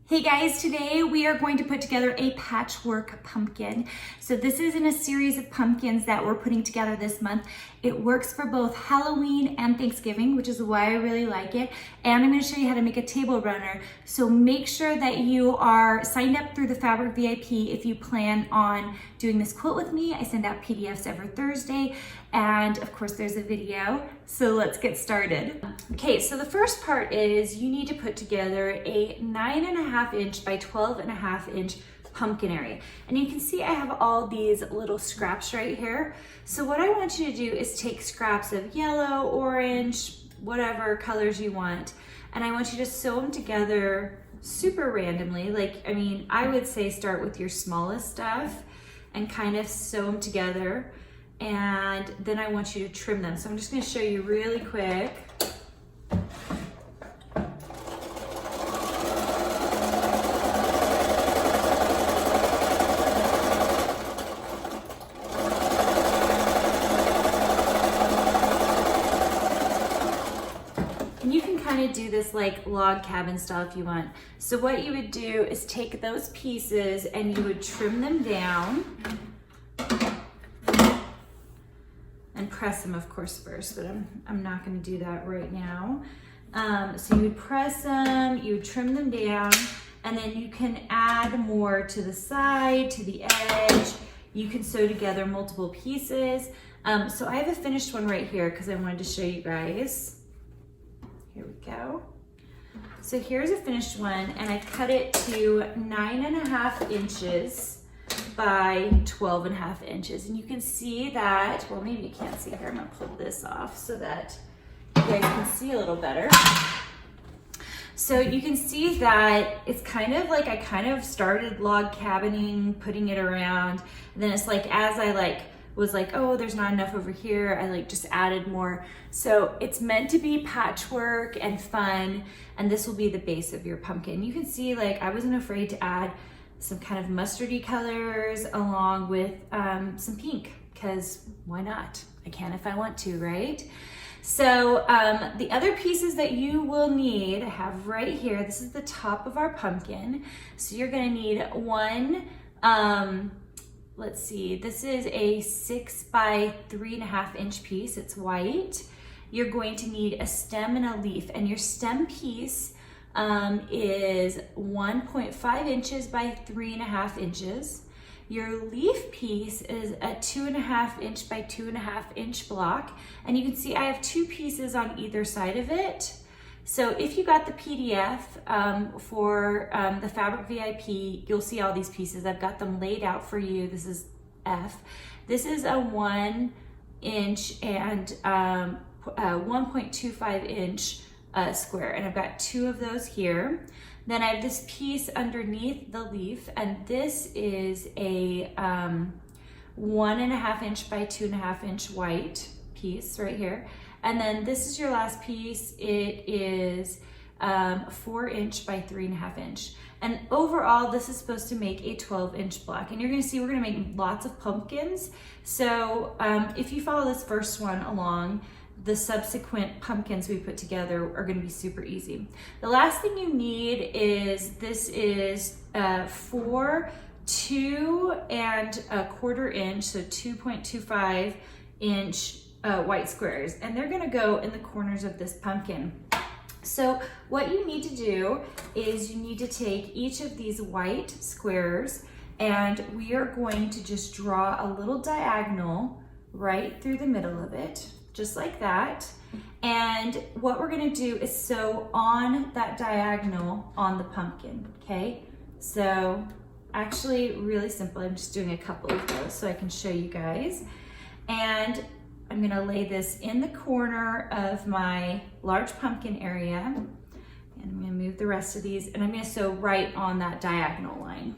Hey guys, today we are going to put together a patchwork pumpkin. So this is in a series of pumpkins that we're putting together this month. It works for both Halloween and Thanksgiving, which is why I really like it. And I'm going to show you how to make a table runner. So make sure that you are signed up through the Fabric VIP if you plan on doing this quilt with me. I send out PDFs every Thursday. And of course there's a video. So let's get started. Okay, so the first part is you need to put together a 9.5 inch by 12.5 inch pumpkin area. And you can see I have all these little scraps right here. So what I want you to do is take scraps of yellow, orange, whatever colors you want. And I want you to sew them together super randomly. I would say start with your smallest stuff and kind of sew them together. And then I want you to trim them. So I'm just going to show you really quick. And you can kind of do this like log cabin style if you want. So what you would do is take those pieces and you would trim them down. And press them, of course, first, but I'm not going to do that right now. So you would press them, you would trim them down, and then you can add more to the side, to the edge. You can sew together multiple pieces. So I have a finished one right here because I wanted to show you guys. Here we go. So here's a finished one, and I cut it to 9.5 inches by 12.5 inches. And you can see that, well, maybe you can't see here. I'm gonna pull this off so that you guys can see a little better. So you can see that it's kind of like I kind of started log cabining, putting it around. And then it's like, as I was like, oh, there's not enough over here, I just added more. So it's meant to be patchwork and fun. And this will be the base of your pumpkin. You can see I wasn't afraid to add some kind of mustardy colors along with some pink, because why not? I can if I want to, right? So the other pieces that you will need, I have right here, this is the top of our pumpkin. So you're gonna need one, let's see, this is a 6 by 3.5 inch piece, it's white. You're going to need a stem and a leaf, and your stem piece is 1.5 inches by 3.5 inches. Your leaf piece is a 2.5 inch by 2.5 inch block. And you can see I have two pieces on either side of it. So if you got the PDF for the Fabric VIP, you'll see all these pieces. I've got them laid out for you. This is F. This is a 1 inch and 1.25 inch square, and I've got two of those here. Then I have this piece underneath the leaf, and this is a 1.5 inch by 2.5 inch white piece right here. And then this is your last piece. It is 4 inch by 3.5 inch. And overall, this is supposed to make a 12 inch block. And you're gonna see we're gonna make lots of pumpkins. So if you follow this first one along, the subsequent pumpkins we put together are going to be super easy. The last thing you need is, this is 4 2.25 inch, so 2.25 inch white squares, and they're going to go in the corners of this pumpkin. So what you need to do is you need to take each of these white squares, and we are going to just draw a little diagonal right through the middle of it, just like that. And what we're gonna do is sew on that diagonal on the pumpkin, okay? So actually really simple. I'm just doing a couple of those so I can show you guys. And I'm gonna lay this in the corner of my large pumpkin area. And I'm gonna move the rest of these, and I'm gonna sew right on that diagonal line.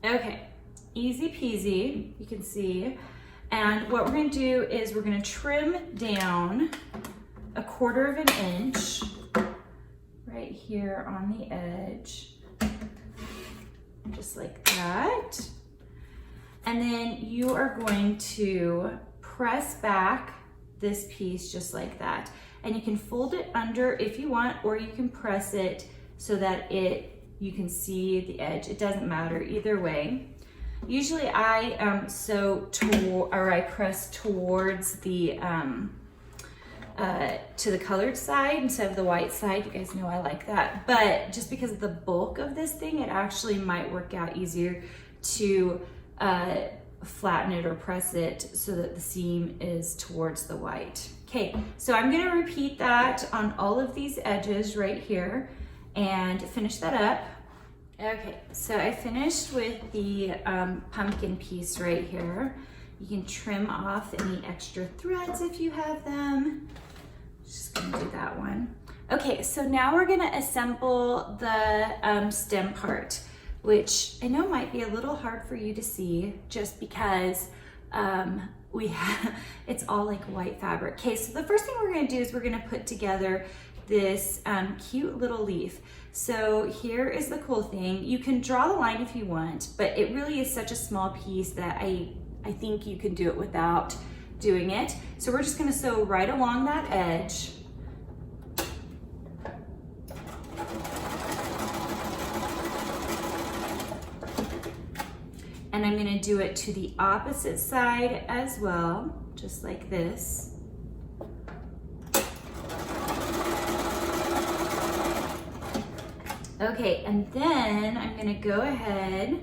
Okay, easy peasy, you can see. And what we're gonna do is we're gonna trim down 1/4 inch right here on the edge. just like that. And then you are going to press back this piece just like that. And you can fold it under if you want, or you can press it so that you can see the edge. It doesn't matter either way. Usually I I press towards the to the colored side instead of the white side. You guys know I like that. But just because of the bulk of this thing, it actually might work out easier to flatten it or press it so that the seam is towards the white. Okay, so I'm gonna repeat that on all of these edges right here and finish that up. Okay, so I finished with the pumpkin piece right here. You can trim off any extra threads if you have them. Just gonna do that one. Okay, so now we're gonna assemble the stem part, which I know might be a little hard for you to see just because it's all like white fabric. Okay, so the first thing we're gonna do is we're gonna put together this cute little leaf. So here is the cool thing. You can draw the line if you want, but it really is such a small piece that I think you can do it without doing it. So we're just gonna sew right along that edge. And I'm gonna do it to the opposite side as well, just like this. Okay, and then I'm gonna go ahead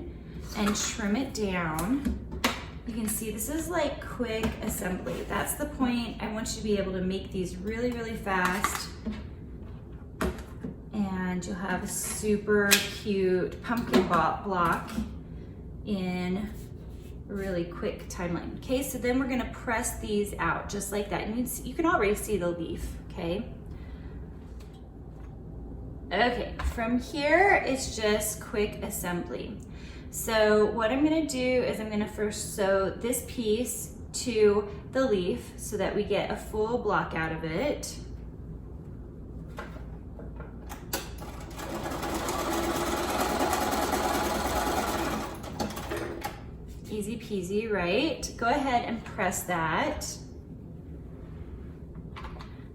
and trim it down. You can see this is like quick assembly. That's the point. I want you to be able to make these really, really fast. And you'll have a super cute pumpkin block in a really quick timeline. Okay, so then we're gonna press these out just like that. And you can already see the leaf, okay? Okay, from here, it's just quick assembly. So what I'm gonna do is I'm gonna first sew this piece to the leaf so that we get a full block out of it. Easy peasy, right? Go ahead and press that.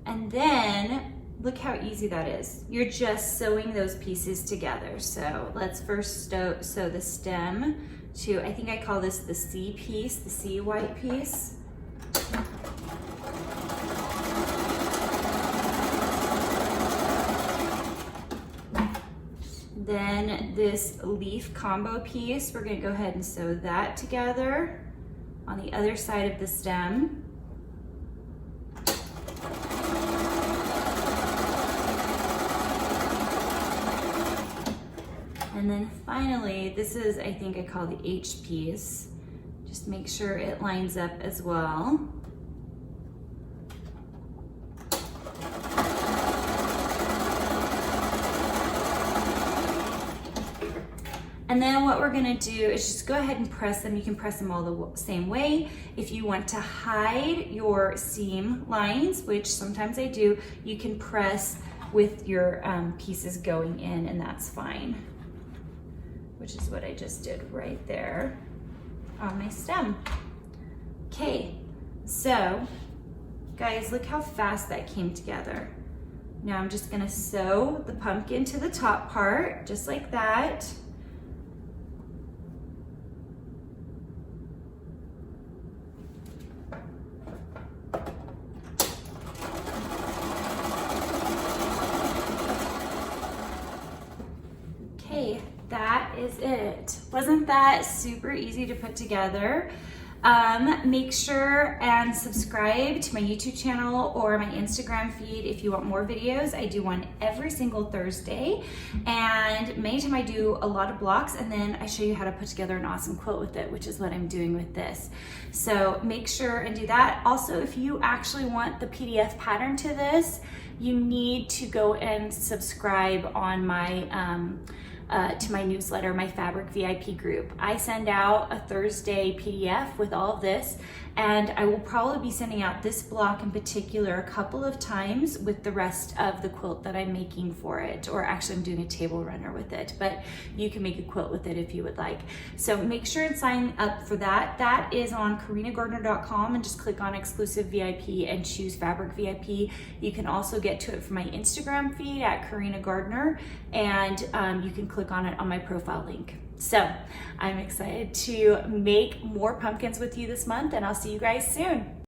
And then look how easy that is. You're just sewing those pieces together. So let's first sew the stem to, I think I call this the C piece, the C white piece. Then this leaf combo piece, we're gonna go ahead and sew that together on the other side of the stem. And then finally, this is, I think I call the H piece. Just make sure it lines up as well. And then what we're gonna do is just go ahead and press them. You can press them all the same way. If you want to hide your seam lines, which sometimes I do, you can press with your pieces going in, and that's fine. Which is what I just did right there on my stem. Okay, so guys, look how fast that came together. Now I'm just gonna sew the pumpkin to the top part, just like that. Okay, that is it. Wasn't that super easy to put together? Make sure and subscribe to my YouTube channel or my Instagram feed if you want more videos. I do one every single Thursday, and many times I do a lot of blocks, and then I show you how to put together an awesome quilt with it, which is what I'm doing with this. So make sure and do that. Also, if you actually want the PDF pattern to this, you need to go and subscribe on my to my newsletter, my Fabric VIP group. I send out a Thursday PDF with all of this, and I will probably be sending out this block in particular a couple of times with the rest of the quilt that I'm making for it, or actually I'm doing a table runner with it, but you can make a quilt with it if you would like. So make sure and sign up for that. That is on karinagardner.com, and just click on exclusive VIP and choose Fabric VIP. You can also get to it from my Instagram feed at Karina Gardner, and you can click on it on my profile link. So I'm excited to make more pumpkins with you this month, and I'll see you guys soon.